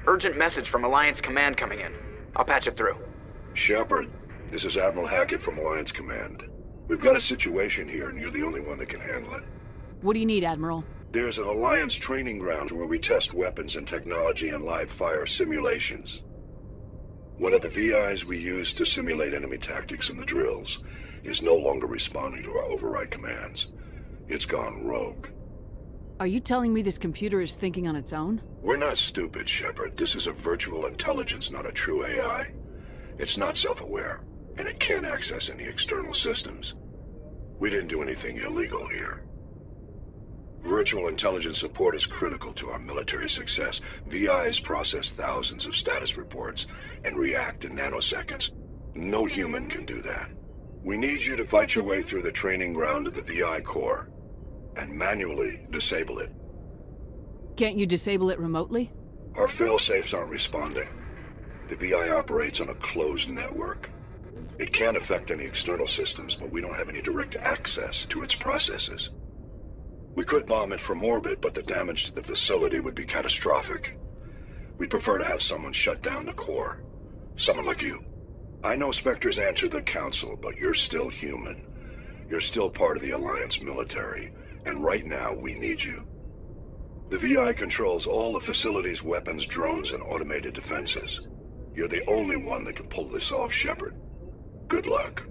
urgent message from Alliance Command coming in. I'll patch it through. Shepard, this is Admiral Hackett from Alliance Command. We've got a situation here, and you're the only one that can handle it. What do you need, Admiral? There's an Alliance training ground where we test weapons and technology in live fire simulations. One of the VIs we use to simulate enemy tactics in the drills is no longer responding to our override commands. It's gone rogue. Are you telling me this computer is thinking on its own? We're not stupid, Shepard. This is a virtual intelligence, not a true AI. It's not self-aware, and it can't access any external systems. We didn't do anything illegal here. Virtual intelligence support is critical to our military success. VIs process thousands of status reports and react in nanoseconds. No human can do that. We need you to fight your way through the training ground of the VI core and manually disable it. Can't you disable it remotely? Our fail-safes aren't responding. The VI operates on a closed network. It can't affect any external systems, but we don't have any direct access to its processes. We could bomb it from orbit, but the damage to the facility would be catastrophic. We'd prefer to have someone shut down the core. Someone like you. I know Spectres answer the Council, but you're still human. You're still part of the Alliance military, and right now we need you. The VI controls all the facility's weapons, drones, and automated defenses. You're the only one that can pull this off, Shepard. Good luck.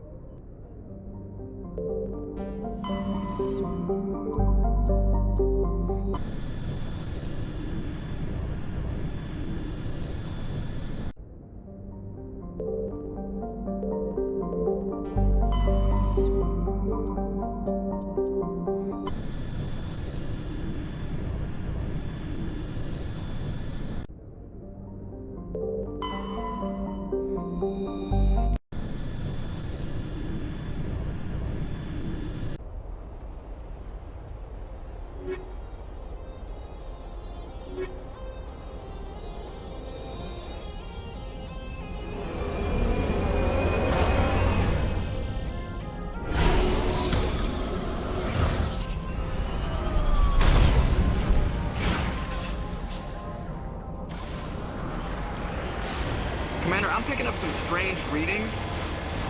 Commander, I'm picking up some strange readings.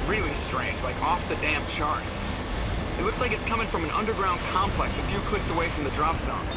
Really strange, like off the damn charts. It looks like it's coming from an underground complex a few clicks away from the drop zone.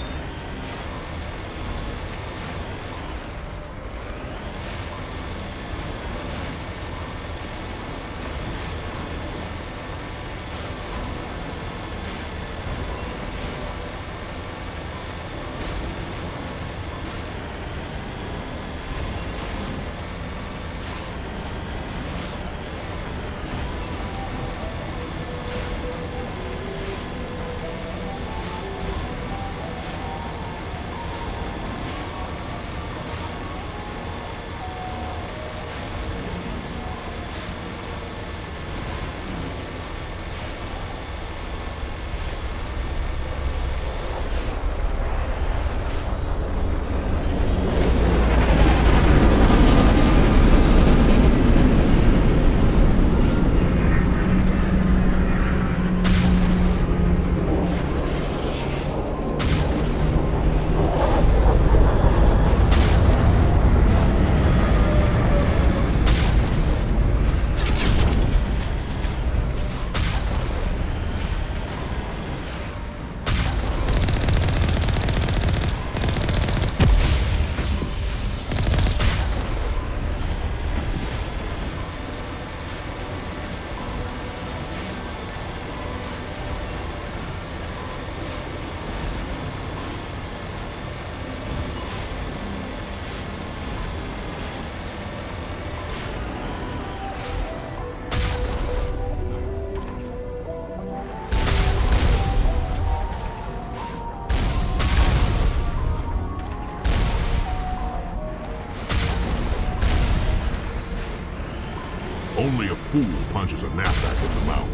Only a fool punches a knapsack in the mouth.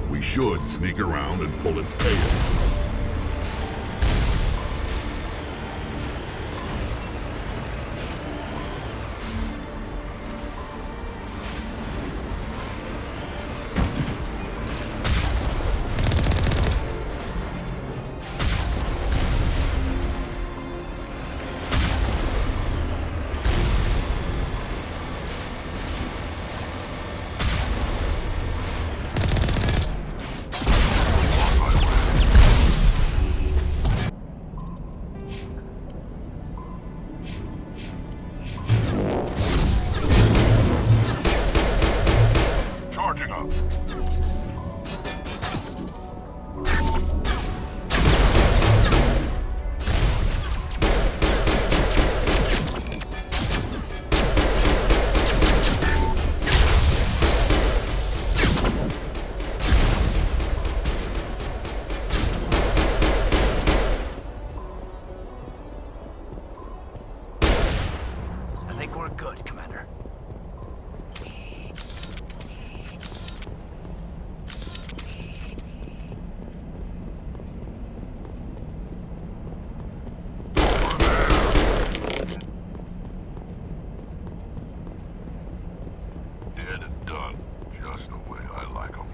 We should sneak around and pull its tail. out. I think we're good, Commander. Dead and done, just the way I like 'em.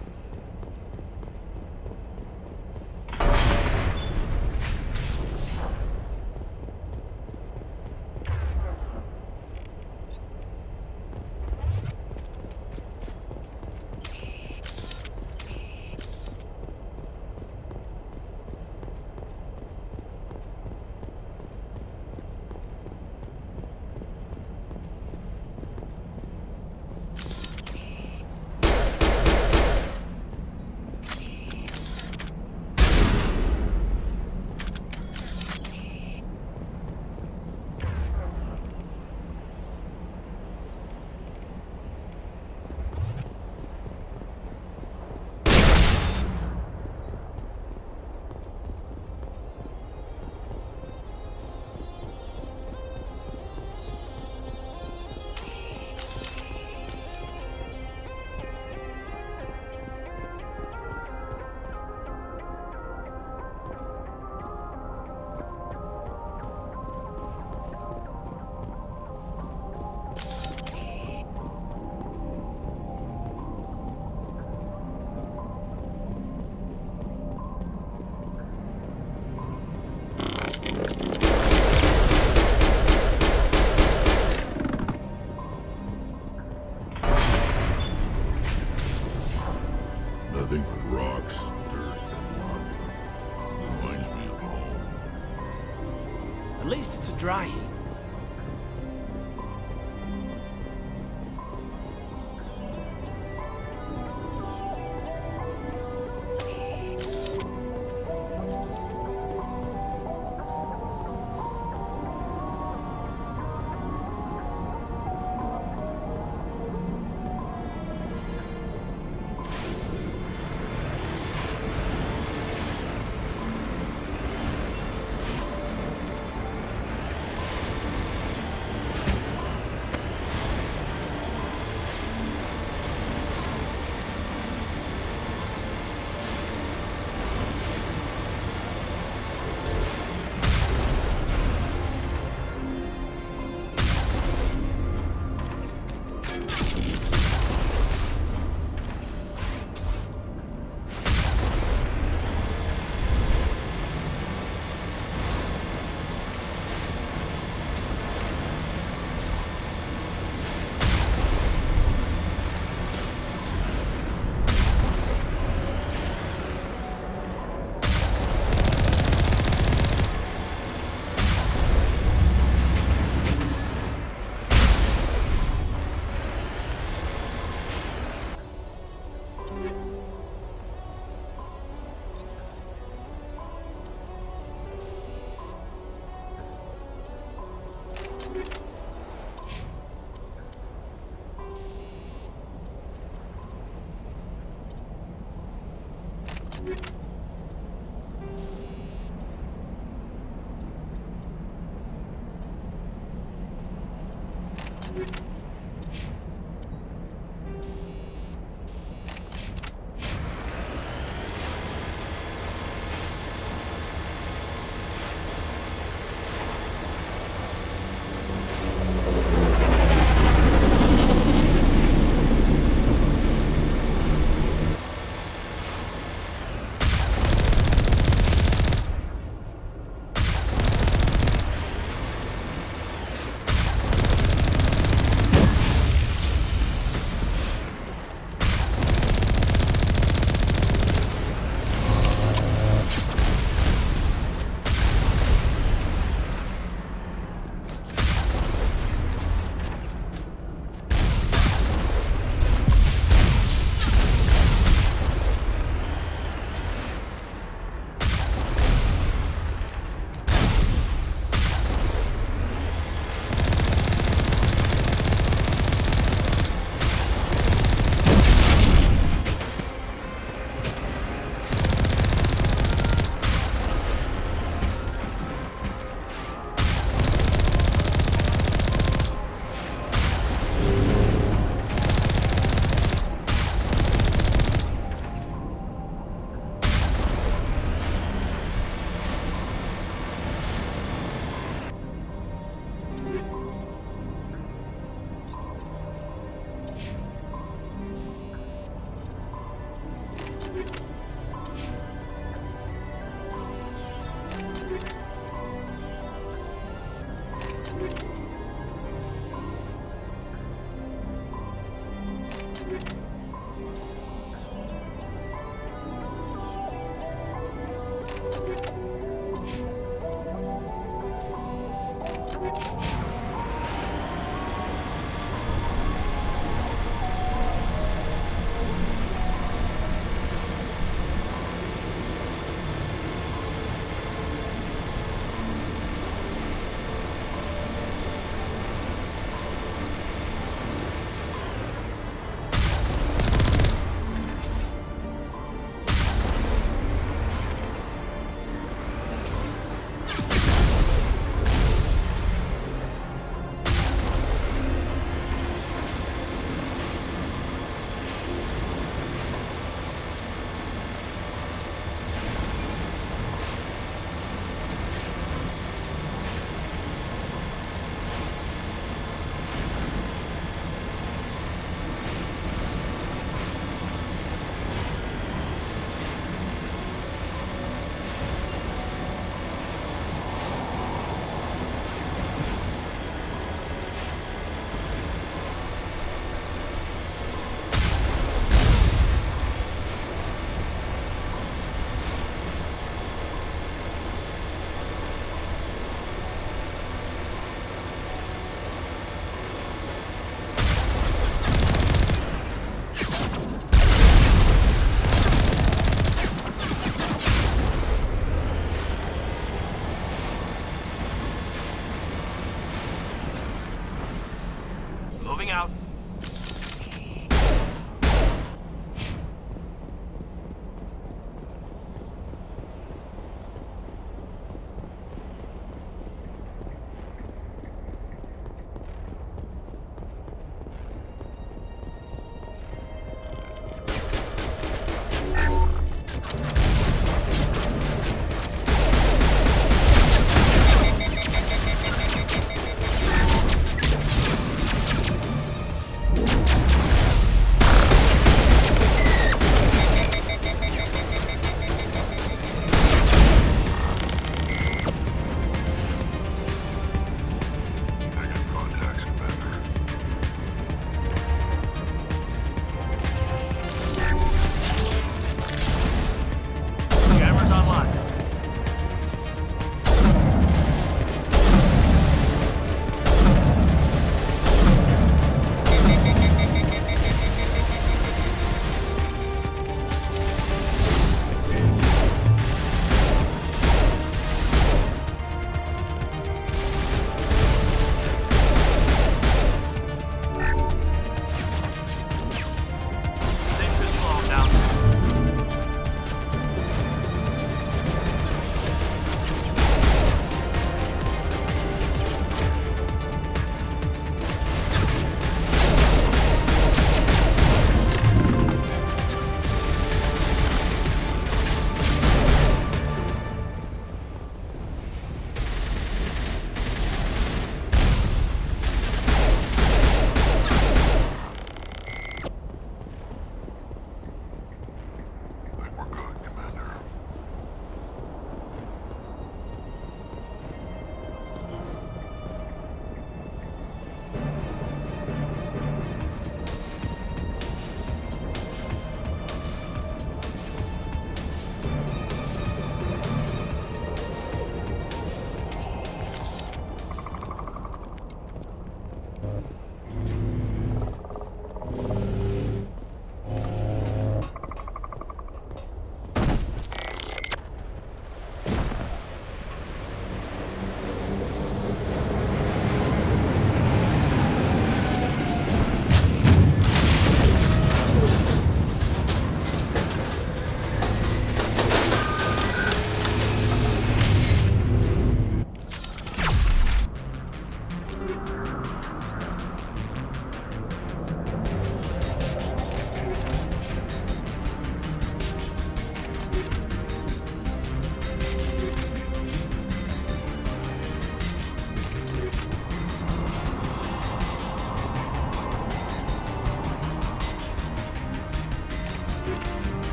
Nothing but rocks, dirt, and lava. Reminds me of home. At least it's a dry heat.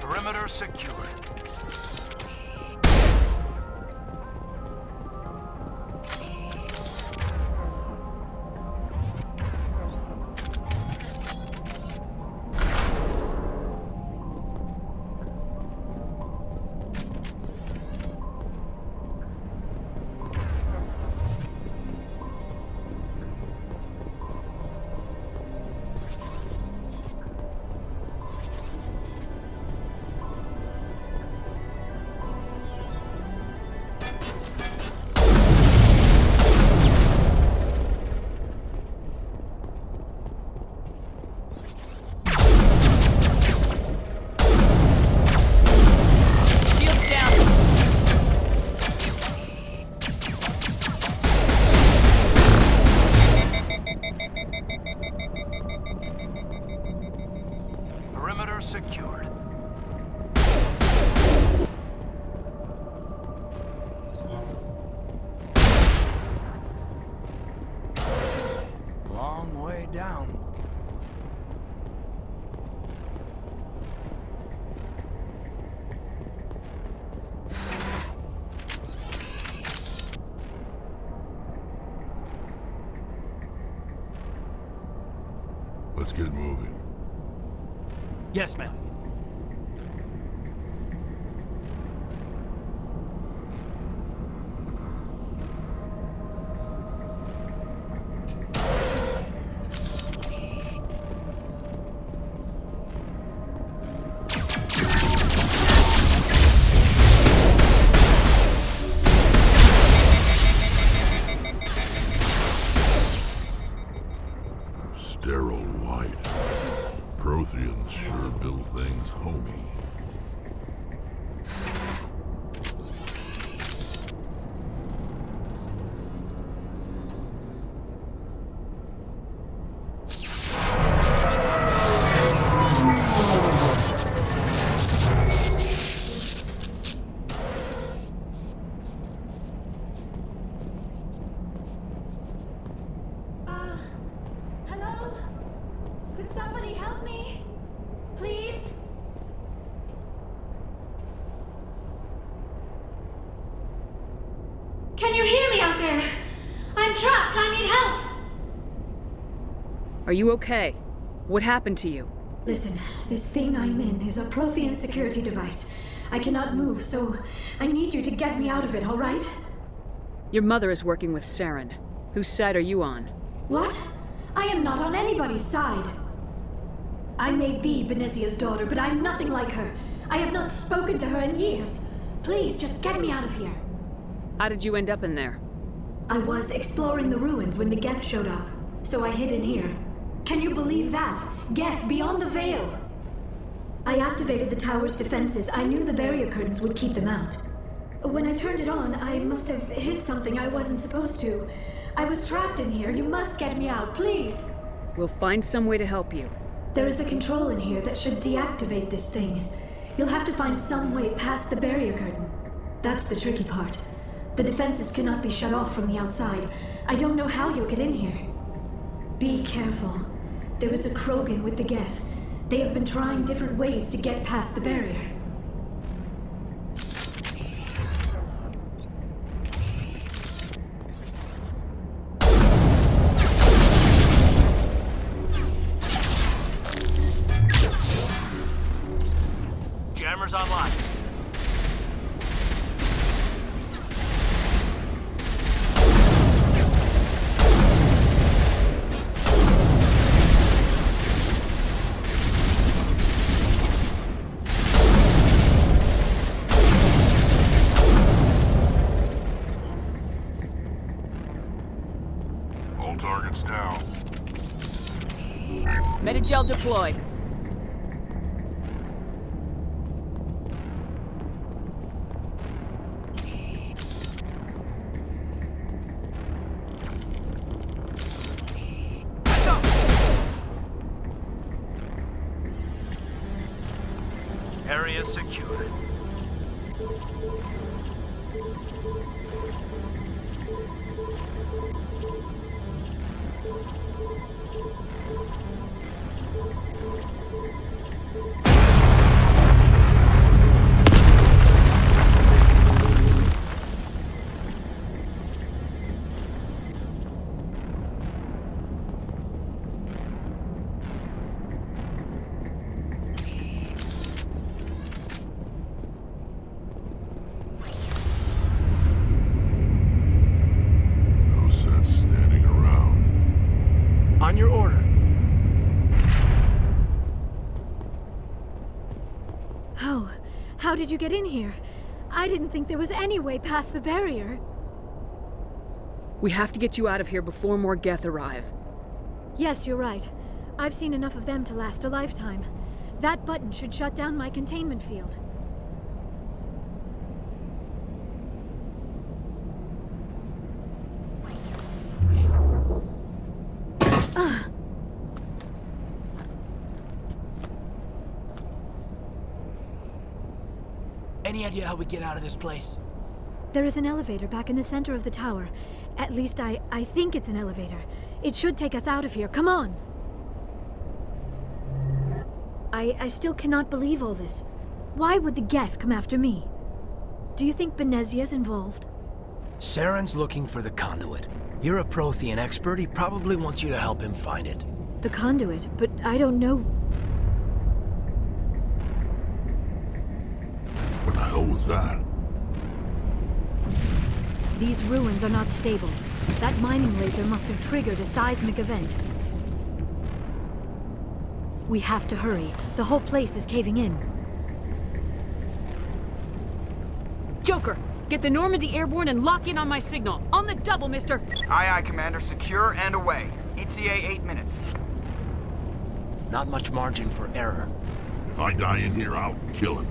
Perimeter secured. Perimeter secured. Long way down. Let's get moving. Yes, ma'am. Sterile white. Protheans sure build things homey. Hello? Could somebody help me? Please? Can you hear me out there? I'm trapped. I need help. Are you okay? What happened to you? Listen, this thing I'm in is a Prothean security device. I cannot move, so I need you to get me out of it, all right? Your mother is working with Saren. Whose side are you on? What? I am not on anybody's side. I may be Benezia's daughter, but I'm nothing like her. I have not spoken to her in years. Please, just get me out of here. How did you end up in there? I was exploring the ruins when the Geth showed up, so I hid in here. Can you believe that? Geth beyond the veil! I activated the tower's defenses. I knew the barrier curtains would keep them out. When I turned it on, I must have hit something I wasn't supposed to. I was trapped in here. You must get me out, please! We'll find some way to help you. There is a control in here that should deactivate this thing. You'll have to find some way past the barrier curtain. That's the tricky part. The defenses cannot be shut off from the outside. I don't know how you'll get in here. Be careful. There is a Krogan with the Geth. They have been trying different ways to get past the barrier. Jammers online. All targets down. Metagel deployed. Area secured. On your order. Oh, how did you get in here? I didn't think there was any way past the barrier. We have to get you out of here before more Geth arrive. Yes, you're right. I've seen enough of them to last a lifetime. That button should shut down my containment field. Any idea how we get out of this place? There is an elevator back in the center of the tower. At least I think it's an elevator. It should take us out of here. Come on! I still cannot believe all this. Why would the Geth come after me? Do you think Benezia's involved? Saren's looking for the conduit. You're a Prothean expert. He probably wants you to help him find it. The conduit, but I don't know. What the hell was that? These ruins are not stable. That mining laser must have triggered a seismic event. We have to hurry. The whole place is caving in. Joker, get the Normandy airborne and lock in on my signal. On the double, mister! Aye, aye, Commander. Secure and away. ETA 8 minutes. Not much margin for error. If I die in here, I'll kill him.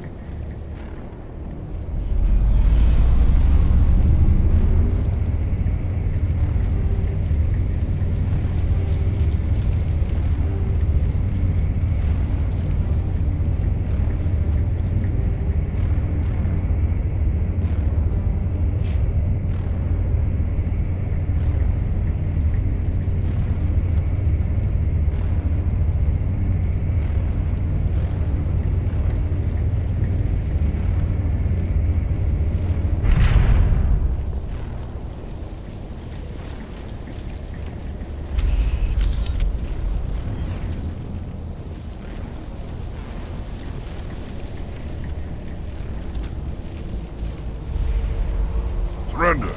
Surrender.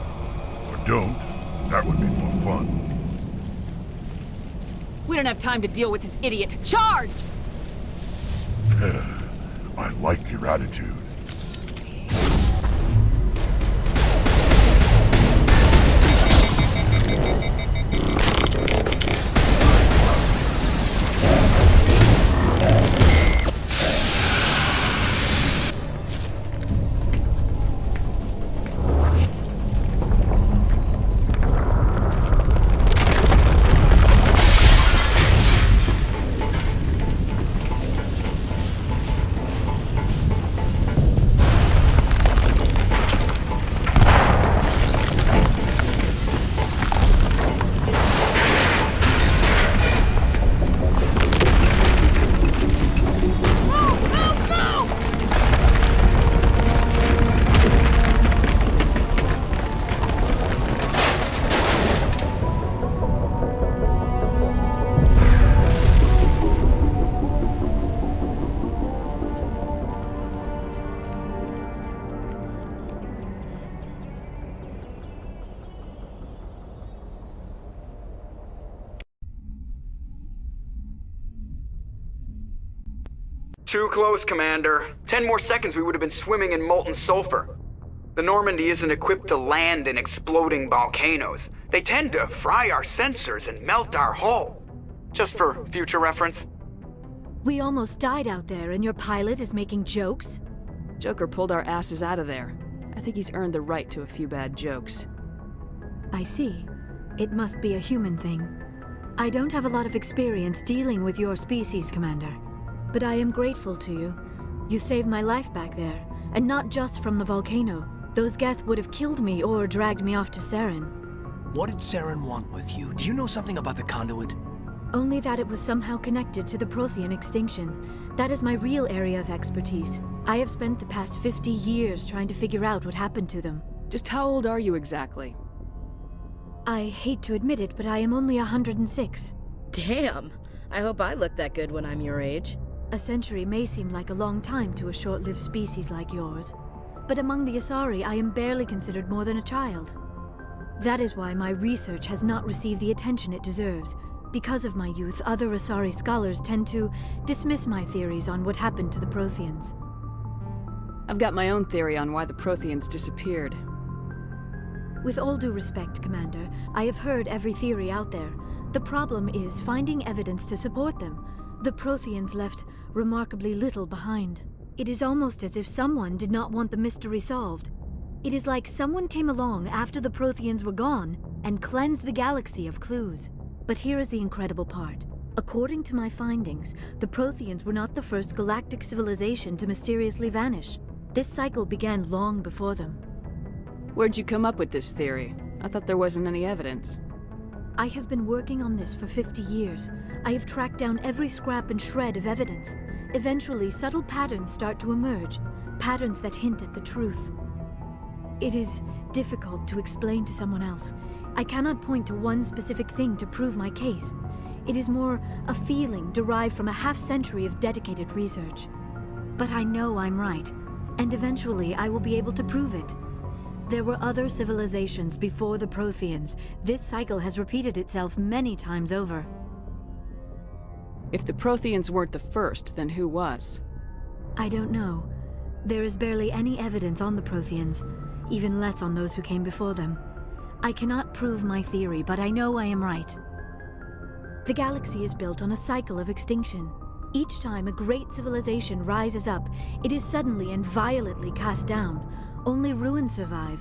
Or don't. That would be more fun. We don't have time to deal with this idiot. Charge! I like your attitude. Too close, Commander. 10 more seconds we would have been swimming in molten sulfur. The Normandy isn't equipped to land in exploding volcanoes. They tend to fry our sensors and melt our hull. Just for future reference. We almost died out there, and your pilot is making jokes? Joker pulled our asses out of there. I think he's earned the right to a few bad jokes. I see. It must be a human thing. I don't have a lot of experience dealing with your species, Commander. But I am grateful to you. You saved my life back there, and not just from the volcano. Those Geth would have killed me or dragged me off to Saren. What did Saren want with you? Do you know something about the conduit? Only that it was somehow connected to the Prothean extinction. That is my real area of expertise. I have spent the past 50 years trying to figure out what happened to them. Just how old are you exactly? I hate to admit it, but I am only 106. Damn! I hope I look that good when I'm your age. A century may seem like a long time to a short-lived species like yours, but among the Asari, I am barely considered more than a child. That is why my research has not received the attention it deserves, Because of my youth, other Asari scholars tend to dismiss my theories on what happened to the Protheans. I've got my own theory on why the Protheans disappeared. With all due respect, Commander, I have heard every theory out there. The problem is finding evidence to support them. The Protheans left remarkably little behind. It is almost as if someone did not want the mystery solved. It is like someone came along after the Protheans were gone and cleansed the galaxy of clues. But here is the incredible part. According to my findings, the Protheans were not the first galactic civilization to mysteriously vanish. This cycle began long before them. Where'd you come up with this theory? I thought there wasn't any evidence. I have been working on this for 50 years. I have tracked down every scrap and shred of evidence. Eventually, subtle patterns start to emerge, patterns that hint at the truth. It is difficult to explain to someone else. I cannot point to one specific thing to prove my case. It is more a feeling derived from a half-century of dedicated research. But I know I'm right, and eventually I will be able to prove it. There were other civilizations before the Protheans. This cycle has repeated itself many times over. If the Protheans weren't the first, then who was? I don't know. There is barely any evidence on the Protheans, even less on those who came before them. I cannot prove my theory, but I know I am right. The galaxy is built on a cycle of extinction. Each time a great civilization rises up, it is suddenly and violently cast down. Only ruins survive.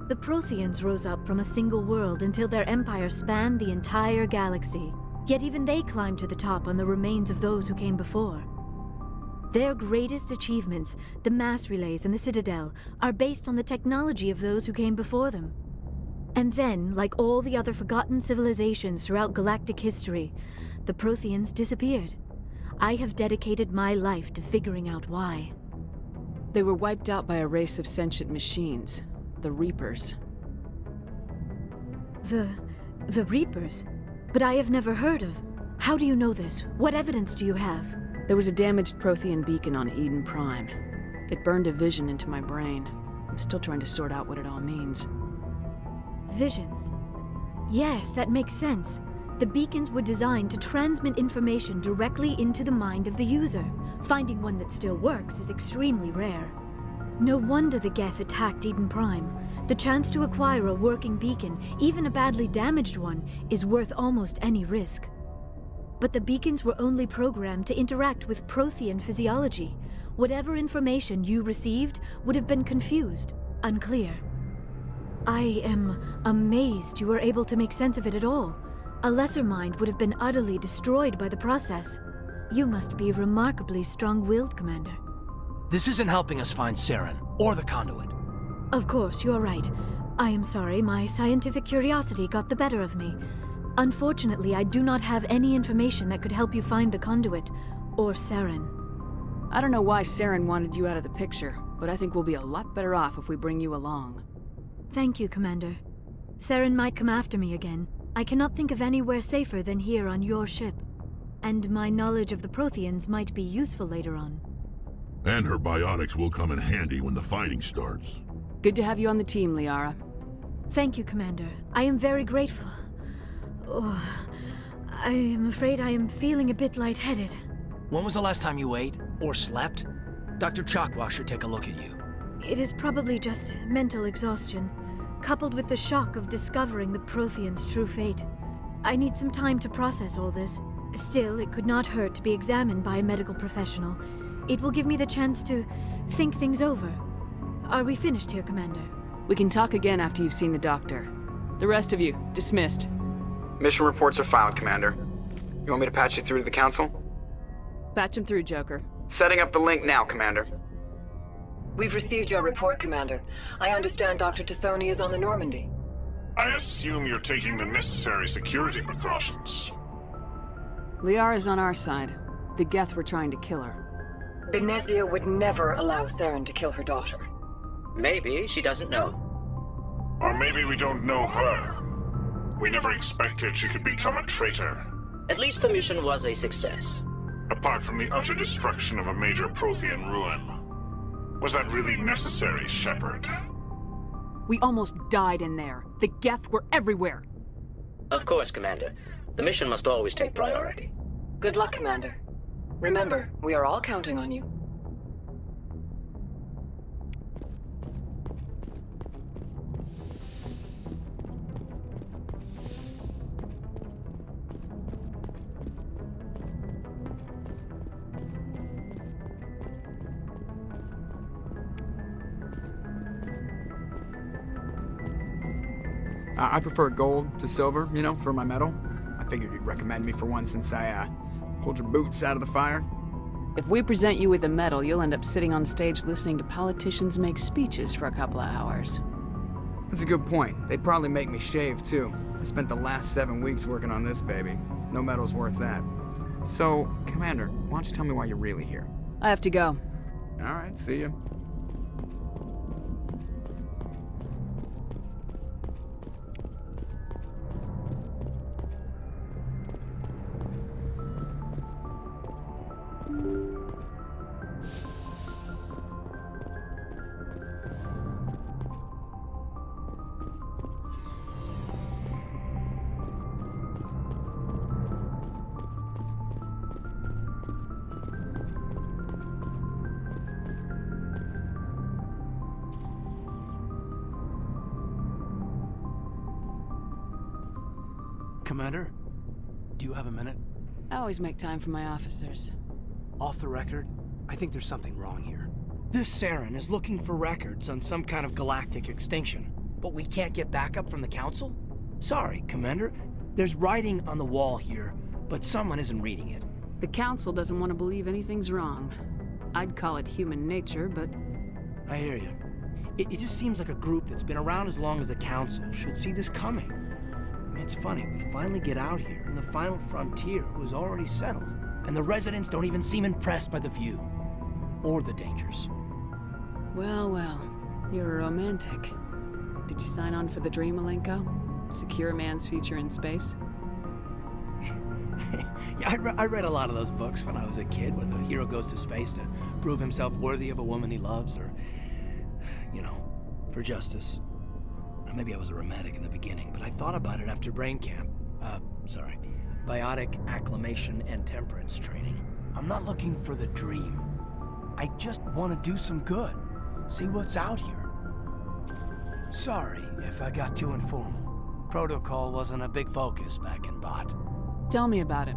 The Protheans rose up from a single world until their empire spanned the entire galaxy. Yet even they climbed to the top on the remains of those who came before. Their greatest achievements, the mass relays and the Citadel, are based on the technology of those who came before them. And then, like all the other forgotten civilizations throughout galactic history, the Protheans disappeared. I have dedicated my life to figuring out why. They were wiped out by a race of sentient machines, the Reapers. The Reapers? But I have never heard of. How do you know this? What evidence do you have? There was a damaged Prothean beacon on Eden Prime. It burned a vision into my brain. I'm still trying to sort out what it all means. Visions? Yes, that makes sense. The beacons were designed to transmit information directly into the mind of the user. Finding one that still works is extremely rare. No wonder the Geth attacked Eden Prime. The chance to acquire a working beacon, even a badly damaged one, is worth almost any risk. But the beacons were only programmed to interact with Prothean physiology. Whatever information you received would have been confused, unclear. I am amazed you were able to make sense of it at all. A lesser mind would have been utterly destroyed by the process. You must be remarkably strong-willed, Commander. This isn't helping us find Saren, or the conduit. Of course, you're right. I am sorry, my scientific curiosity got the better of me. Unfortunately, I do not have any information that could help you find the conduit, or Saren. I don't know why Saren wanted you out of the picture, but I think we'll be a lot better off if we bring you along. Thank you, Commander. Saren might come after me again. I cannot think of anywhere safer than here on your ship. And my knowledge of the Protheans might be useful later on. And her biotics will come in handy when the fighting starts. Good to have you on the team, Liara. Thank you, Commander. I am very grateful. Oh, I am afraid I am feeling a bit lightheaded. When was the last time you ate, or slept? Dr. Chakwa should take a look at you. It is probably just mental exhaustion, coupled with the shock of discovering the Protheans' true fate. I need some time to process all this. Still, it could not hurt to be examined by a medical professional. It will give me the chance to think things over. Are we finished here, Commander? We can talk again after you've seen the doctor. The rest of you, dismissed. Mission reports are filed, Commander. You want me to patch you through to the Council? Patch him through, Joker. Setting up the link now, Commander. We've received your report, Commander. I understand Dr. Tassoni is on the Normandy. I assume you're taking the necessary security precautions. Liara's on our side. The Geth were trying to kill her. Benezia would never allow Therum to kill her daughter. Maybe she doesn't know. Or maybe we don't know her. We never expected she could become a traitor. At least the mission was a success. Apart from the utter destruction of a major Prothean ruin. Was that really necessary, Shepard? We almost died in there. The Geth were everywhere. Of course, Commander. The mission must always take priority. Good luck, Commander. Remember, we are all counting on you. I prefer gold to silver, you know, for my medal. I figured you'd recommend me for one since I, pulled your boots out of the fire. If we present you with a medal, you'll end up sitting on stage listening to politicians make speeches for a couple of hours. That's a good point. They'd probably make me shave, too. I spent the last 7 weeks working on this baby. No medal's worth that. So, Commander, why don't you tell me why you're really here? I have to go. All right, see ya. Commander, do you have a minute? I always make time for my officers. Off the record, I think there's something wrong here. This Saren is looking for records on some kind of galactic extinction, but we can't get backup from the Council? Sorry, Commander. There's writing on the wall here, but someone isn't reading it. The Council doesn't want to believe anything's wrong. I'd call it human nature, but... I hear you. It just seems like a group that's been around as long as the Council should see this coming. I mean, it's funny, we finally get out here, and the final frontier was already settled, and the residents don't even seem impressed by the view. Or the dangers. Well, well. You're a romantic. Did you sign on for the dream, Malenko? Secure a man's future in space? Yeah, I read a lot of those books when I was a kid, where the hero goes to space to prove himself worthy of a woman he loves, or, you know, for justice. Maybe I was a romantic in the beginning, but I thought about it after brain camp. Biotic acclimation and temperance training. I'm not looking for the dream. I just want to do some good. See what's out here. Sorry if I got too informal. Protocol wasn't a big focus back in Bot. Tell me about it.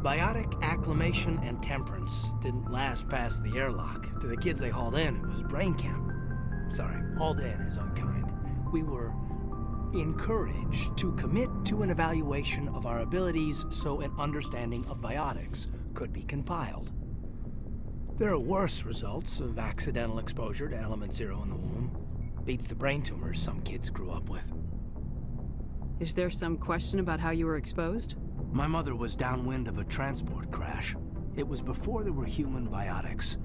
Biotic acclimation and temperance didn't last past the airlock. To the kids they hauled in, it was brain camp. Sorry, hauled in is unkind. We were encouraged to commit to an evaluation of our abilities so an understanding of biotics could be compiled. There are worse results of accidental exposure to element 0 in the womb. Beats the brain tumors some kids grew up with. Is there some question about how you were exposed? My mother was downwind of a transport crash. It was before there were human biotics,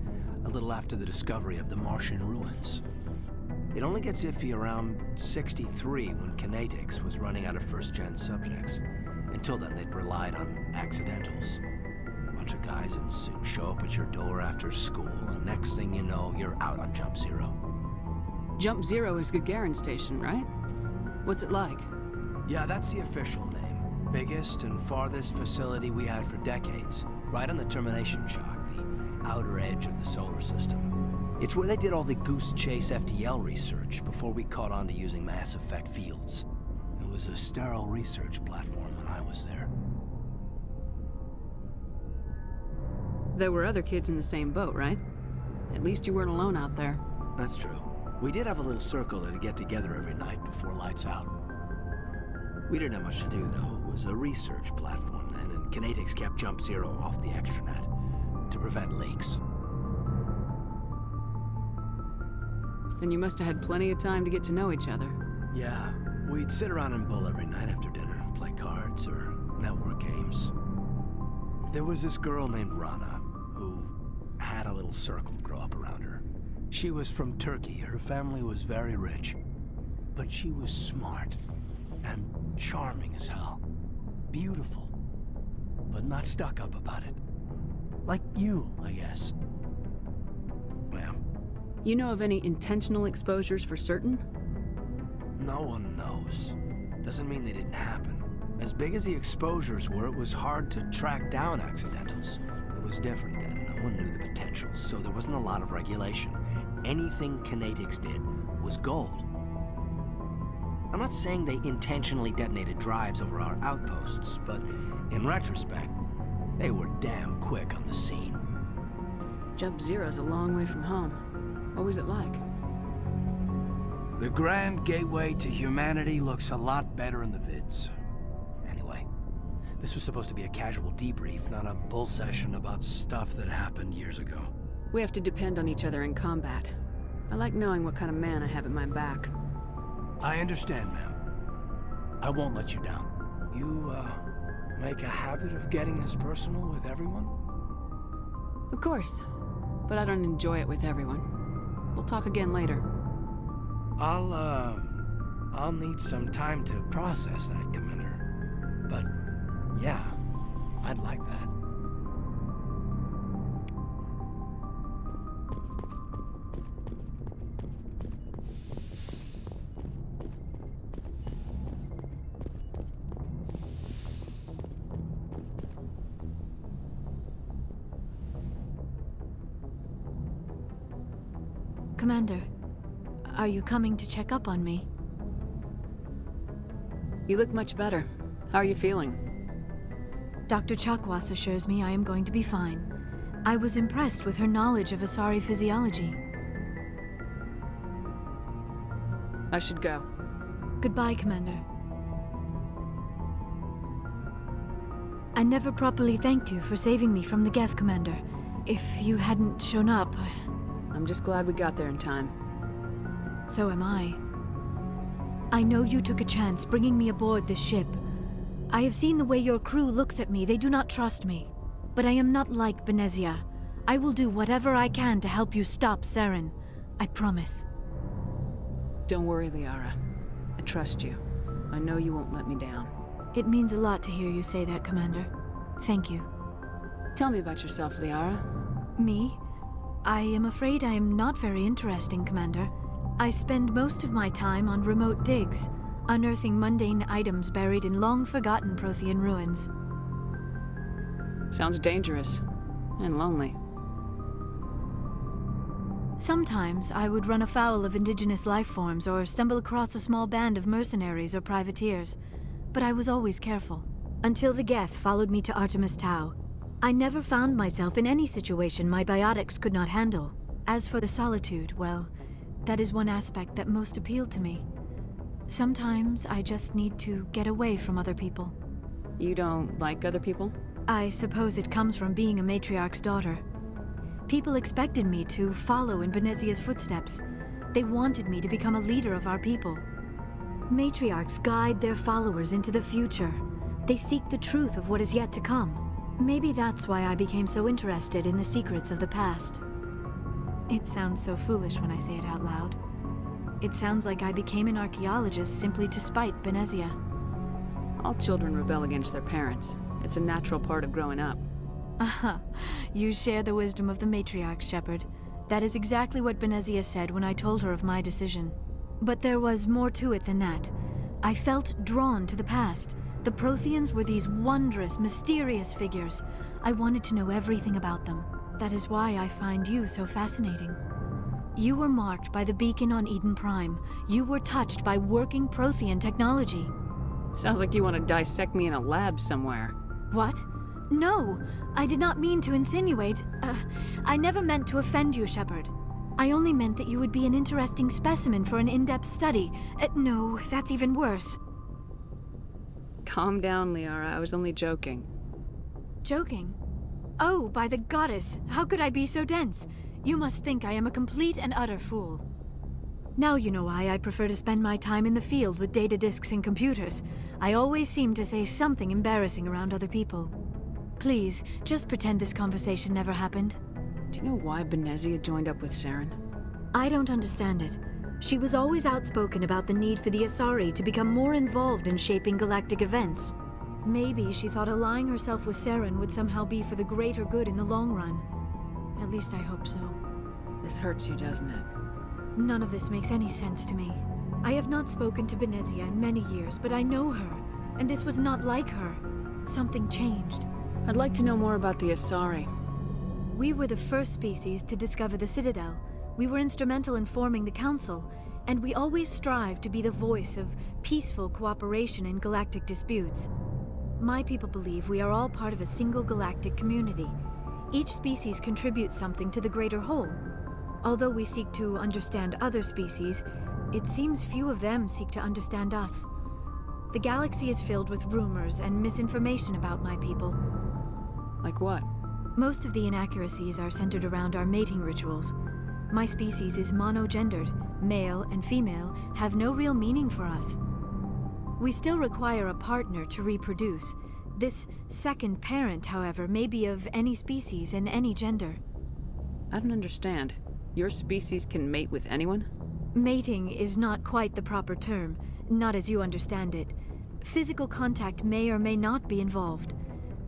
a little after the discovery of the Martian ruins. It only gets iffy around 63 when Kinetics was running out of first-gen subjects. Until then, they'd relied on accidentals. A bunch of guys in suits show up at your door after school, and next thing you know, you're out on Jump Zero. Jump Zero is Gagarin Station, right? What's it like? Yeah, that's the official name. Biggest and farthest facility we had for decades. Right on the termination shock, the outer edge of the solar system. It's where they did all the Goose Chase FTL research before we caught on to using mass effect fields. It was a sterile research platform when I was there. There were other kids in the same boat, right? At least you weren't alone out there. That's true. We did have a little circle that'd get together every night before lights out. We didn't have much to do, though. It was a research platform then, and Kinetics kept Jump Zero off the extranet to prevent leaks. Then you must have had plenty of time to get to know each other. Yeah, we'd sit around and bull every night after dinner, play cards or network games. There was this girl named Rana, who had a little circle grow up around her. She was from Turkey. Her family was very rich. But she was smart and charming as hell. Beautiful, but not stuck up about it. Like you, I guess. Well, you know of any intentional exposures for certain? no one knows. Doesn't mean they didn't happen. As big as the exposures were, it was hard to track down accidentals. It was different then. No one knew the potential, so there wasn't a lot of regulation. Anything Kinetics did was gold. I'm not saying they intentionally detonated drives over our outposts, but in retrospect, they were damn quick on the scene. Jump Zero's a long way from home. What was it like? The grand gateway to humanity looks a lot better in the vids. Anyway, this was supposed to be a casual debrief, not a bull session about stuff that happened years ago. We have to depend on each other in combat. I like knowing what kind of man I have at my back. I understand, ma'am. I won't let you down. You, make a habit of getting this personal with everyone? Of course. But I don't enjoy it with everyone. We'll talk again later. I'll need some time to process that, Commander. But, yeah, I'd like that. Commander, are you coming to check up on me? You look much better. How are you feeling? Dr. Chakwas assures me I am going to be fine. I was impressed with her knowledge of Asari physiology. I should go. Goodbye, Commander. I never properly thanked you for saving me from the Geth, Commander. If you hadn't shown up... I'm just glad we got there in time. So am I. I know you took a chance bringing me aboard this ship. I have seen the way your crew looks at me. They do not trust me. But I am not like Benezia. I will do whatever I can to help you stop Saren. I promise. Don't worry, Liara. I trust you. I know you won't let me down. It means a lot to hear you say that, Commander. Thank you. Tell me about yourself, Liara. Me? I am afraid I am not very interesting, Commander. I spend most of my time on remote digs, unearthing mundane items buried in long-forgotten Prothean ruins. Sounds dangerous. And lonely. Sometimes I would run afoul of indigenous life forms or stumble across a small band of mercenaries or privateers. But I was always careful. Until the Geth followed me to Artemis Tau. I never found myself in any situation my biotics could not handle. As for the solitude, well, that is one aspect that most appealed to me. Sometimes I just need to get away from other people. You don't like other people? I suppose it comes from being a matriarch's daughter. People expected me to follow in Benezia's footsteps. They wanted me to become a leader of our people. Matriarchs guide their followers into the future. They seek the truth of what is yet to come. Maybe that's why I became so interested in the secrets of the past. It sounds so foolish when I say it out loud. It sounds like I became an archaeologist simply to spite Benezia. All children rebel against their parents. It's a natural part of growing up. Aha, you share the wisdom of the matriarch, Shepard. That is exactly what Benezia said when I told her of my decision. But there was more to it than that. I felt drawn to the past. The Protheans were these wondrous, mysterious figures. I wanted to know everything about them. That is why I find you so fascinating. You were marked by the beacon on Eden Prime. You were touched by working Prothean technology. Sounds like you want to dissect me in a lab somewhere. What? No, I did not mean to insinuate. I never meant to offend you, Shepard. I only meant that you would be an interesting specimen for an in-depth study. No, that's even worse. Calm down, Liara. I was only joking. Joking? Oh, by the goddess, how could I be so dense? You must think I am a complete and utter fool. Now you know why I prefer to spend my time in the field with data disks and computers. I always seem to say something embarrassing around other people. Please, just pretend this conversation never happened. Do you know why Benezia joined up with Saren? I don't understand it. She was always outspoken about the need for the Asari to become more involved in shaping galactic events. Maybe she thought allying herself with Saren would somehow be for the greater good in the long run. At least I hope so. This hurts you, doesn't it? None of this makes any sense to me. I have not spoken to Benezia in many years, but I know her. and this was not like her. Something changed. I'd like to know more about the Asari. We were the first species to discover the Citadel. We were instrumental in forming the Council, and we always strive to be the voice of peaceful cooperation in galactic disputes. My people believe we are all part of a single galactic community. Each species contributes something to the greater whole. Although we seek to understand other species, it seems few of them seek to understand us. The galaxy is filled with rumors and misinformation about my people. Like what? Most of the inaccuracies are centered around our mating rituals. My species is monogendered. Male and female have no real meaning for us. We still require a partner to reproduce. This second parent, however, may be of any species and any gender. I don't understand. Your species can mate with anyone? Mating is not quite the proper term, not as you understand it. Physical contact may or may not be involved,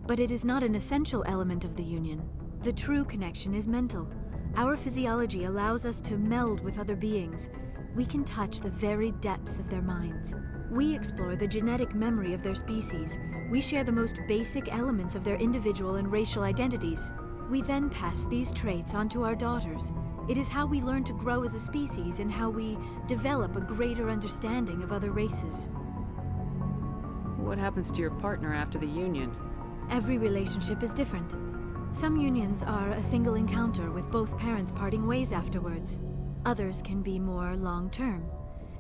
but it is not an essential element of the union. The true connection is mental. Our physiology allows us to meld with other beings. We can touch the very depths of their minds. We explore the genetic memory of their species. We share the most basic elements of their individual and racial identities. We then pass these traits onto our daughters. It is how we learn to grow as a species and how we develop a greater understanding of other races. What happens to your partner after the union? Every relationship is different. Some unions are a single encounter with both parents parting ways afterwards. Others can be more long-term.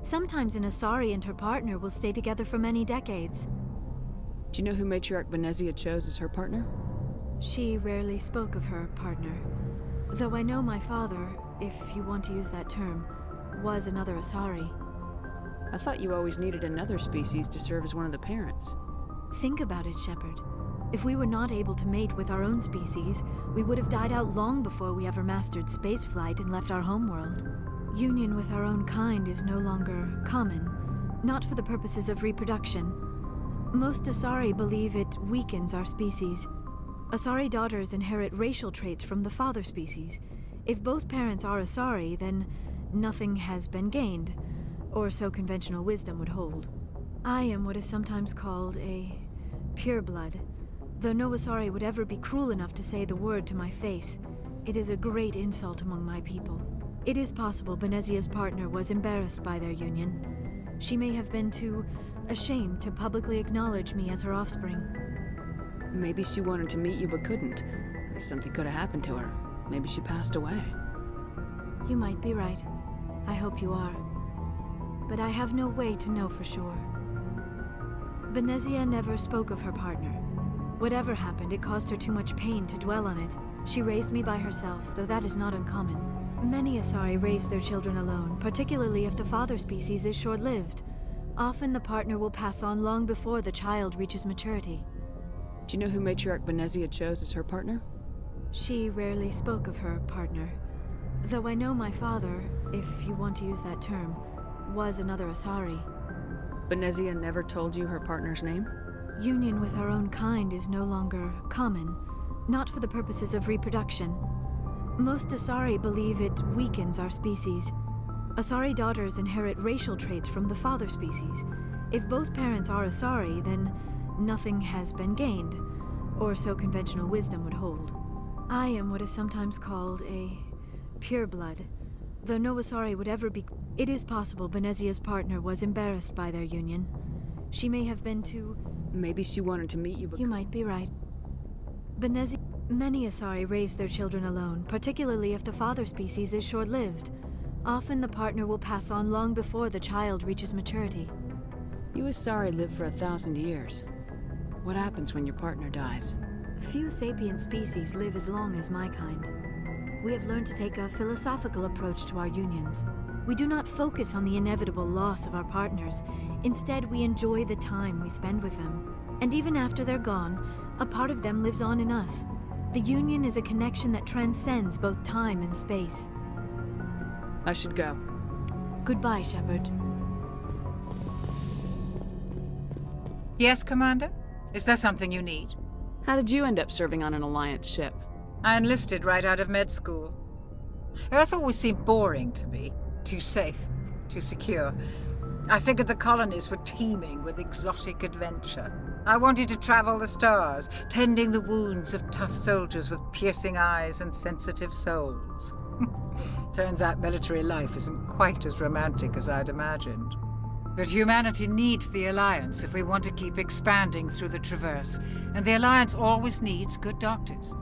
Sometimes an Asari and her partner will stay together for many decades. Do you know who Matriarch Benezia chose as her partner? She rarely spoke of her partner. Though I know my father, if you want to use that term, was another Asari. I thought you always needed another species to serve as one of the parents. Think about it, Shepard. If we were not able to mate with our own species, we would have died out long before we ever mastered spaceflight and left our homeworld. Union with our own kind is no longer common, not for the purposes of reproduction. Most Asari believe it weakens our species. Asari daughters inherit racial traits from the father species. If both parents are Asari, then nothing has been gained, or so conventional wisdom would hold. I am what is sometimes called a pureblood. Though no Asari would ever be cruel enough to say the word to my face, it is a great insult among my people. It is possible Benezia's partner was embarrassed by their union. She may have been too ashamed to publicly acknowledge me as her offspring. Maybe she wanted to meet you but couldn't. Something could have happened to her. Maybe she passed away. You might be right. I hope you are. But I have no way to know for sure. Benezia never spoke of her partner. Whatever happened, it caused her too much pain to dwell on it. She raised me by herself, though that is not uncommon. Many Asari raise their children alone, particularly if the father species is short-lived. Often the partner will pass on long before the child reaches maturity. Do you know who Matriarch Benezia chose as her partner? She rarely spoke of her partner. Though I know my father, if you want to use that term, was another Asari. Benezia never told you her partner's name? Union with our own kind is no longer common, not for the purposes of reproduction. Most Asari believe it weakens our species. Asari daughters inherit racial traits from the father species. If both parents are Asari, then nothing has been gained, or so conventional wisdom would hold. I am what is sometimes called a pureblood. Though no Asari would ever be... It is possible Benezia's partner was embarrassed by their union. She may have been too... Maybe she wanted to meet you but... You might be right. Many Asari raise their children alone, particularly if the father species is short-lived. Often the partner will pass on long before the child reaches maturity. You Asari live for 1,000 years. What happens when your partner dies? Few sapient species live as long as my kind. We have learned to take a philosophical approach to our unions. We do not focus on the inevitable loss of our partners. Instead, we enjoy the time we spend with them. And even after they're gone, a part of them lives on in us. The union is a connection that transcends both time and space. I should go. Goodbye, Shepard. Yes, Commander? Is there something you need? How did you end up serving on an Alliance ship? I enlisted right out of med school. Earth always seemed boring to me. Too safe, too secure. I figured the colonies were teeming with exotic adventure. I wanted to travel the stars, tending the wounds of tough soldiers with piercing eyes and sensitive souls. Turns out military life isn't quite as romantic as I'd imagined. But humanity needs the Alliance if we want to keep expanding through the Traverse, and the Alliance always needs good doctors.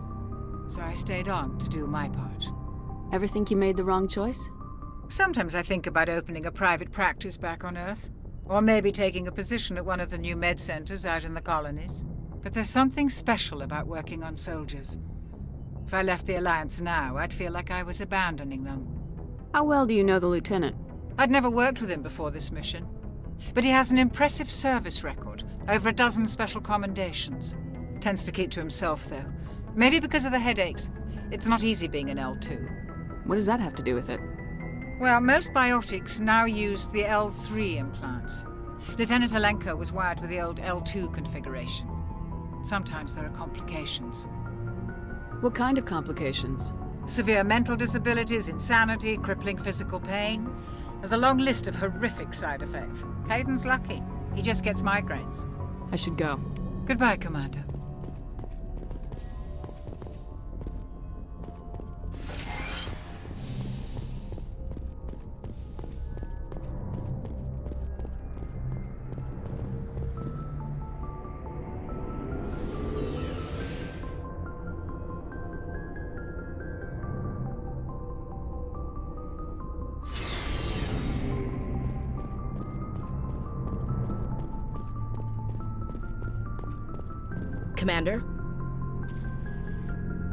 So I stayed on to do my part. Ever think you made the wrong choice? Sometimes I think about opening a private practice back on Earth, or maybe taking a position at one of the new med centers out in the colonies. But there's something special about working on soldiers. If I left the Alliance now, I'd feel like I was abandoning them. How well do you know the Lieutenant? I'd never worked with him before this mission. But he has an impressive service record, over a dozen special commendations. Tends to keep to himself, though. Maybe because of the headaches. It's not easy being an L2. What does that have to do with it? Well, most biotics now use the L3 implants. Lieutenant Alenko was wired with the old L2 configuration. Sometimes there are complications. What kind of complications? Severe mental disabilities, insanity, crippling physical pain. There's a long list of horrific side effects. Caden's lucky. He just gets migraines. I should go. Goodbye, Commander. Commander?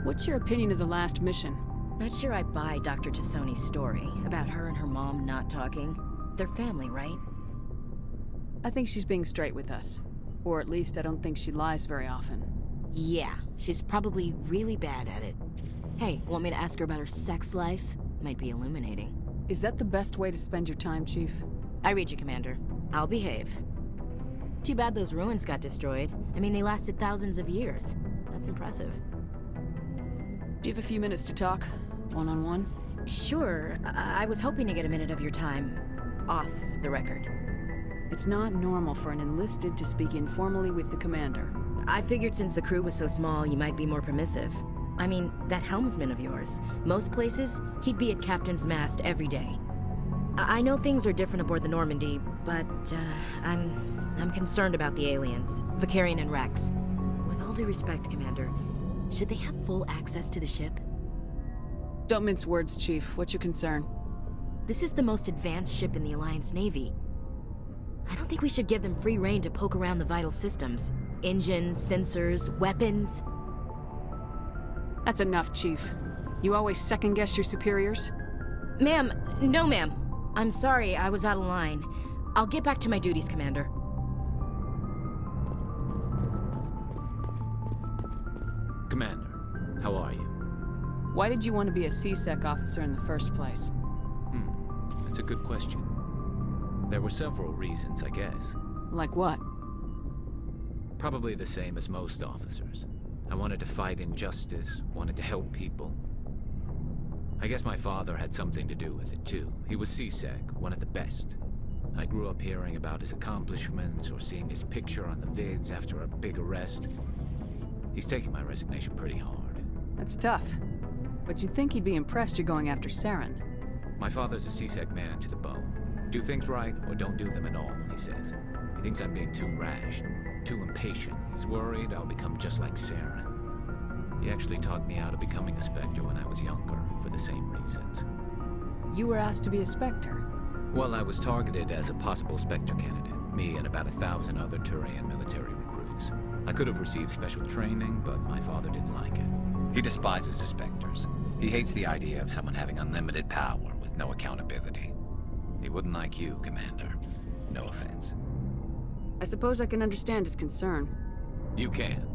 What's your opinion of the last mission? Not sure I buy Dr. Tassoni's story about her and her mom not talking. They're family, right? I think she's being straight with us. Or at least I don't think she lies very often. Yeah, she's probably really bad at it. Hey, want me to ask her about her sex life? Might be illuminating. Is that the best way to spend your time, Chief? I read you, Commander. I'll behave. Too bad those ruins got destroyed. I mean, they lasted thousands of years. That's impressive. Do you have a few minutes to talk? One-on-one? Sure. I was hoping to get a minute of your time off the record. It's not normal for an enlisted to speak informally with the commander. I figured since the crew was so small, you might be more permissive. I mean, that helmsman of yours. Most places, he'd be at Captain's Mast every day. I know things are different aboard the Normandy, but I'm concerned about the aliens, Vicarian and Rex. With all due respect, Commander, should they have full access to the ship? Don't mince words, Chief. What's your concern? This is the most advanced ship in the Alliance Navy. I don't think we should give them free rein to poke around the vital systems. Engines, sensors, weapons. That's enough, Chief. You always second-guess your superiors? Ma'am, no ma'am. I'm sorry, I was out of line. I'll get back to my duties, Commander. Commander, how are you? Why did you want to be a C-Sec officer in the first place? That's a good question. There were several reasons, I guess. Like what? Probably the same as most officers. I wanted to fight injustice, wanted to help people. I guess my father had something to do with it too. He was C-Sec, one of the best. I grew up hearing about his accomplishments or seeing his picture on the vids after a big arrest. He's taking my resignation pretty hard. That's tough. But you'd think he'd be impressed you're going after Saren. My father's a C-Sec man to the bone. Do things right or don't do them at all, he says. He thinks I'm being too rash, too impatient. He's worried I'll become just like Saren. He actually talked me out of becoming a Spectre when I was younger, for the same reasons. You were asked to be a Spectre? Well, I was targeted as a possible Spectre candidate, me and about 1,000 other Turian military recruits. I could have received special training, but my father didn't like it. He despises the Spectres. He hates the idea of someone having unlimited power with no accountability. He wouldn't like you, Commander. No offense. I suppose I can understand his concern. You can.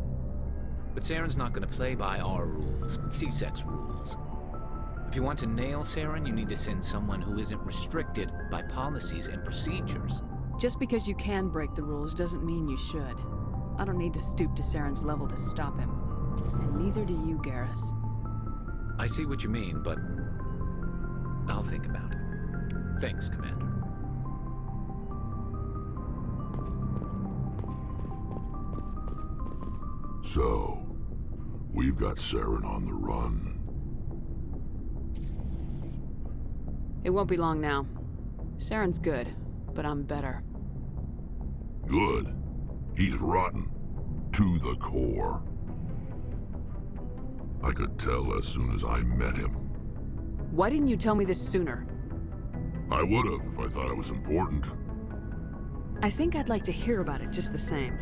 But Saren's not going to play by our rules, C-Sec's rules. If you want to nail Saren, you need to send someone who isn't restricted by policies and procedures. Just because you can break the rules doesn't mean you should. I don't need to stoop to Saren's level to stop him. And neither do you, Garrus. I see what you mean, but I'll think about it. Thanks, Commander. So, we've got Saren on the run. It won't be long now. Saren's good, but I'm better. Good. He's rotten. To the core. I could tell as soon as I met him. Why didn't you tell me this sooner? I would've if I thought it was important. I think I'd like to hear about it just the same.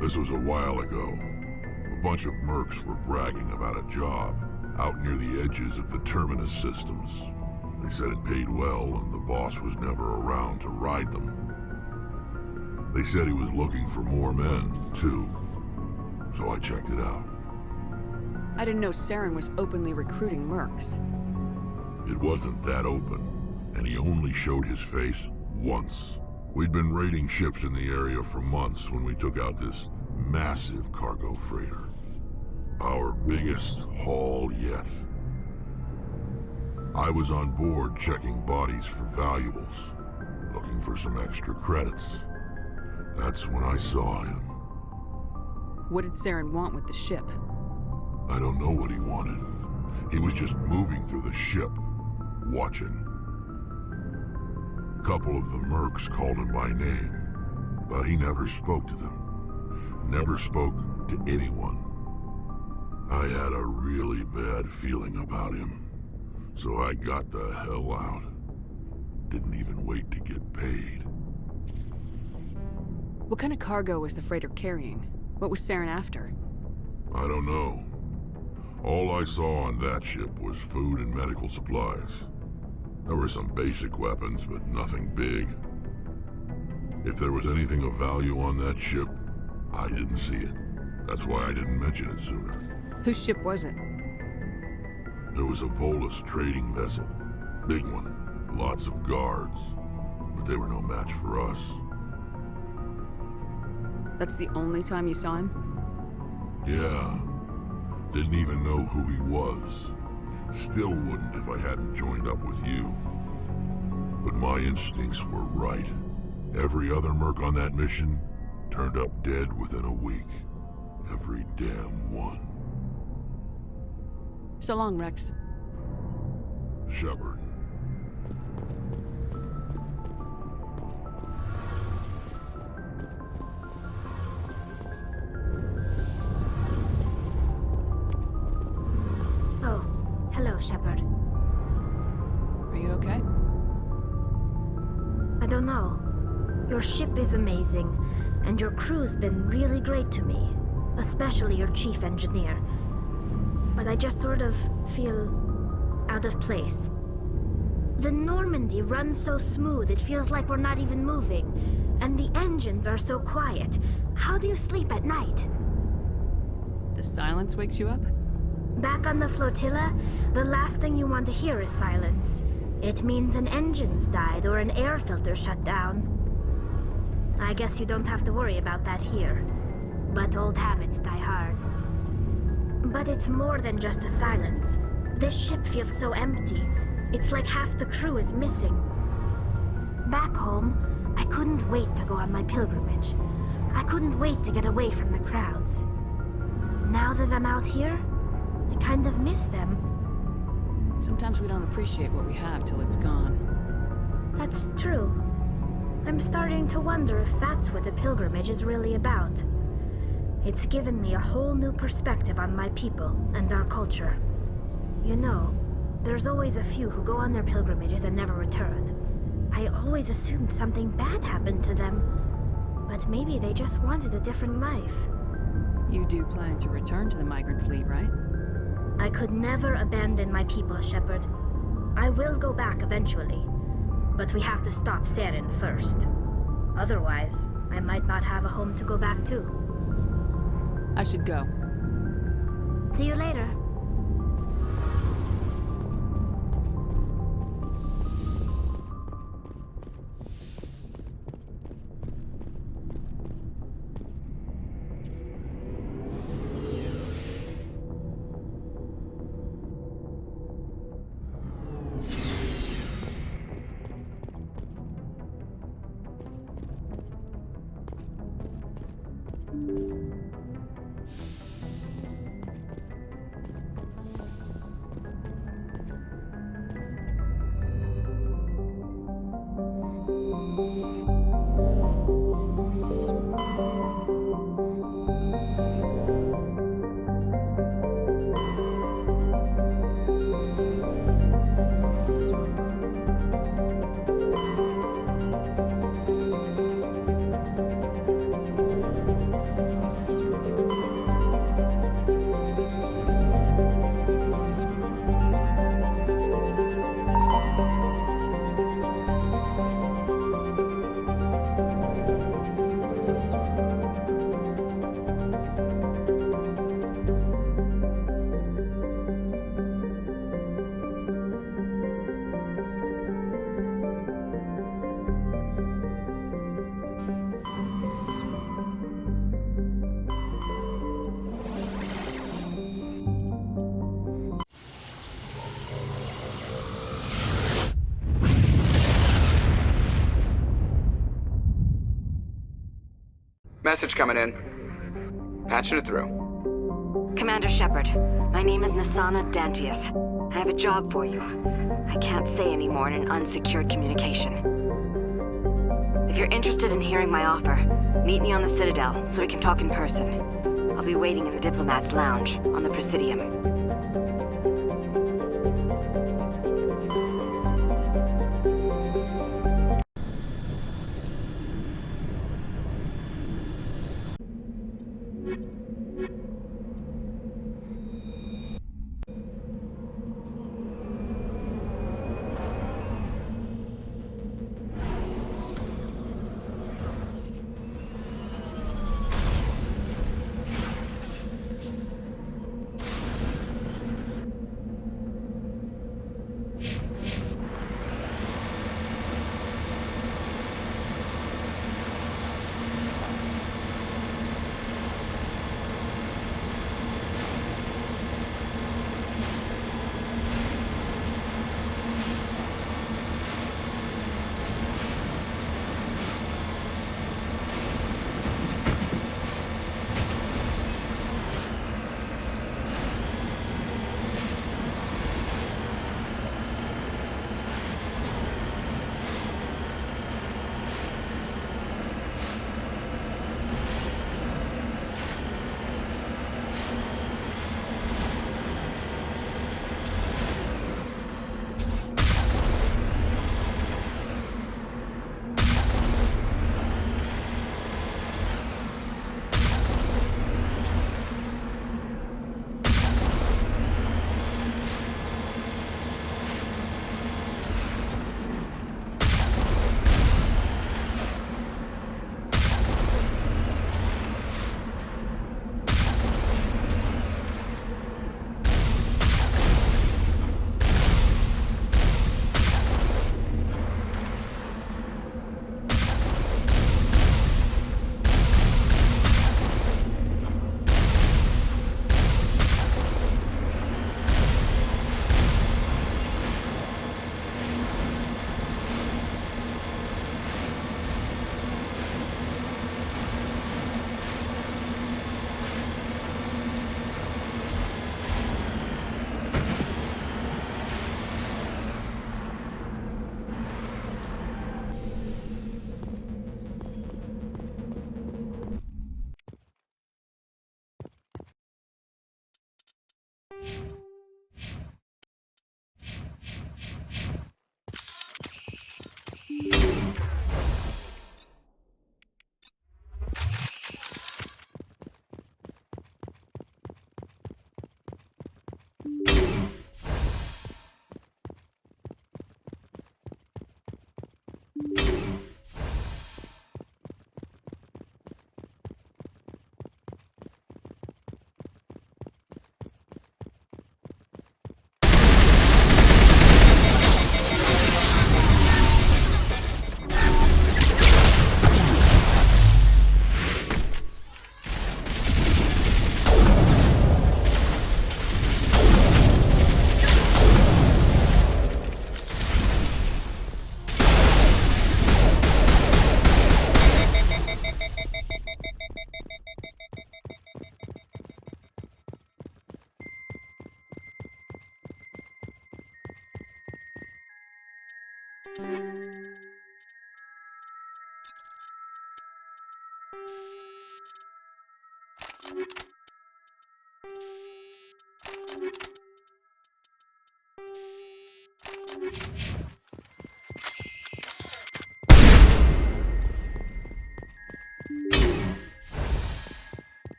This was a while ago. A bunch of mercs were bragging about a job out near the edges of the terminus systems. They said it paid well and the boss was never around to ride them. They said he was looking for more men, too. So I checked it out. I didn't know Saren was openly recruiting mercs. It wasn't that open, and he only showed his face once. We'd been raiding ships in the area for months when we took out this massive cargo freighter. Our biggest haul yet. I was on board checking bodies for valuables, looking for some extra credits. That's when I saw him. What did Saren want with the ship? I don't know what he wanted. He was just moving through the ship, watching. A couple of the mercs called him by name, but he never spoke to them. Never spoke to anyone. I had a really bad feeling about him, so I got the hell out. Didn't even wait to get paid. What kind of cargo was the freighter carrying? What was Saren after? I don't know. All I saw on that ship was food and medical supplies. There were some basic weapons, but nothing big. If there was anything of value on that ship, I didn't see it. That's why I didn't mention it sooner. Whose ship was it? There was a Volus trading vessel. Big one. Lots of guards. But they were no match for us. That's the only time you saw him? Yeah. Didn't even know who he was. Still wouldn't if I hadn't joined up with you. But my instincts were right. Every other merc on that mission turned up dead within a week. Every damn one. So long, Rex. Shepard. Oh, hello, Shepard. Are you okay? I don't know. Your ship is amazing, and your crew's been really great to me, especially your chief engineer. But I just sort of feel out of place. The Normandy runs so smooth it feels like we're not even moving, and the engines are so quiet. How do you sleep at night? The silence wakes you up? Back on the flotilla, the last thing you want to hear is silence. It means an engine's died or an air filter shut down. I guess you don't have to worry about that here. But old habits die hard. But it's more than just the silence. This ship feels so empty. It's like half the crew is missing. Back home, I couldn't wait to go on my pilgrimage. I couldn't wait to get away from the crowds. Now that I'm out here, I kind of miss them. Sometimes we don't appreciate what we have till it's gone. That's true. I'm starting to wonder if that's what the pilgrimage is really about. It's given me a whole new perspective on my people and our culture. You know, there's always a few who go on their pilgrimages and never return. I always assumed something bad happened to them, but maybe they just wanted a different life. You do plan to return to the migrant fleet, right? I could never abandon my people, Shepard. I will go back eventually, but we have to stop Saren first. Otherwise, I might not have a home to go back to. I should go. See you later. Message coming in. Patching it through. Commander Shepard, my name is Nasana Dantius. I have a job for you. I can't say any more in an unsecured communication. If you're interested in hearing my offer, meet me on the Citadel so we can talk in person. I'll be waiting in the Diplomat's Lounge on the Presidium.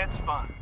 gets fun.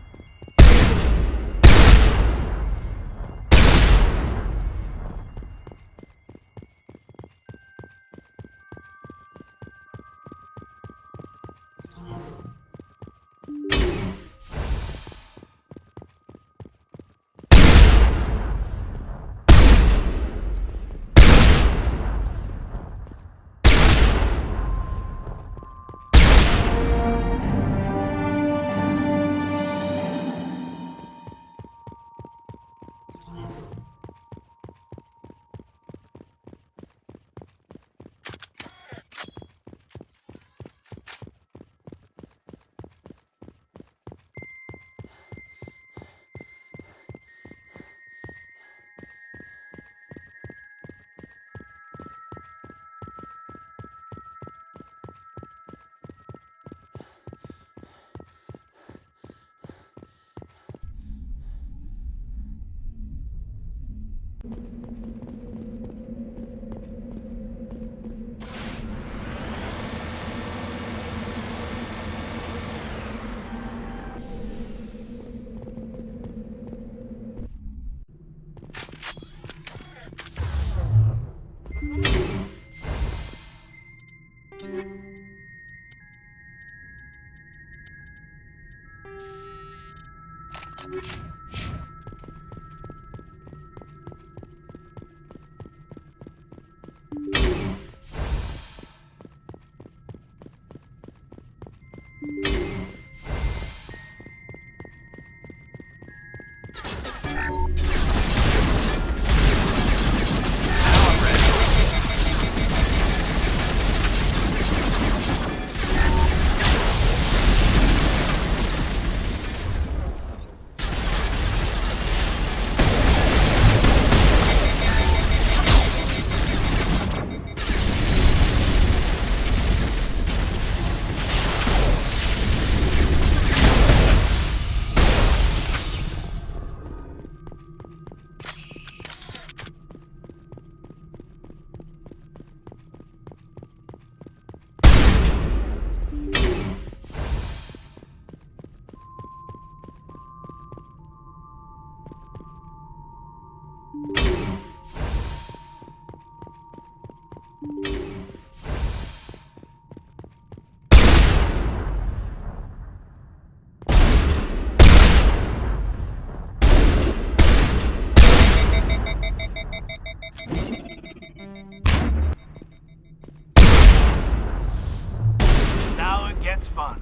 Now it gets fun.